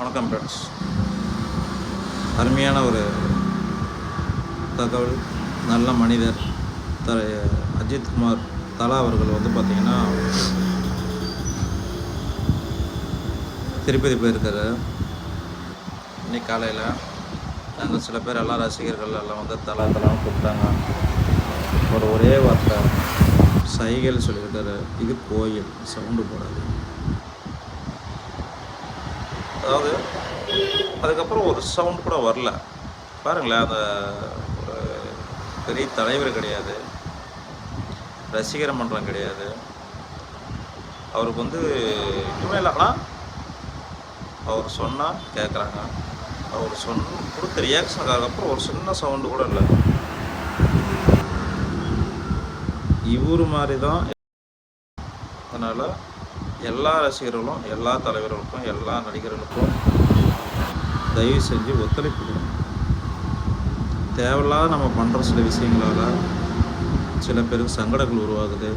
வணக்கம் ஃப்ரெண்ட்ஸ். அருமையான ஒரு தகவல். நல்ல மனிதர் அஜித்குமார் தலா அவர்கள் பார்த்திங்கன்னா திருப்பதி போயிருக்காரு. இன்னைக்கு காலையில் நாங்கள் சில பேர் எல்லாம் ரசிகர்கள் எல்லாம் தலாத்தலாம் கூப்பிட்டாங்க. ஒரே வார்த்தை சைகையில் சொல்லியிருக்காரு, இது கோயில், சவுண்டு போடாது. அதாவது அதுக்கப்புறம் ஒரு சவுண்டு கூட வரல. பாருங்களேன், அந்த ஒரு பெரிய தலைவர் கிடையாது, ரசிகர் மன்றம் கிடையாது. அவருக்கு இன்னுமே இல்லைனா அவர் சொன்னால் கேட்குறாங்க. அவர் கொடுத்த ரியாக்ஷனுக்காக அப்புறம் ஒரு சின்ன சவுண்டு கூட இல்லை. இவர் மாதிரி தான். அதனால் எல்லா ரசிகர்களும், எல்லா தலைவர்களுக்கும், எல்லா நடிகர்களுக்கும் தயவு செஞ்சு ஒத்துழைப்பு கொடுங்க. தேவையில்லாத நம்ம பண்ணுற சில விஷயங்களால் சில பேருக்கு சங்கடங்கள் உருவாகுது,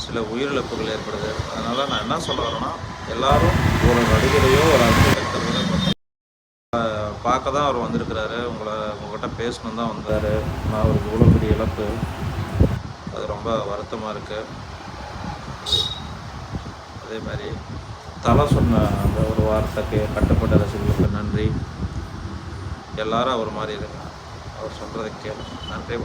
சில உயிரிழப்புகள் ஏற்படுது. அதனால் நான் என்ன சொல்ல வரேன்னா, எல்லோரும் ஒரு நடிகரையோ ஒரு அரசியல் பார்க்க தான் அவர் வந்திருக்கிறாரு. உங்கள்கிட்ட பேசணும் தான் வந்தார். நான் அவருக்கு இவ்வளோ பெரிய இழப்பு, அது ரொம்ப வருத்தமாக இருக்குது. அதே மாதிரி தலை சொன்ன அந்த ஒரு வார்த்தைக்கு கட்டுப்பட்ட ரசிகர்களுக்கு நன்றி. எல்லாரும் அவர் மாதிரி இருங்க. அவர் சொல்கிறதை கேளு. நன்றி.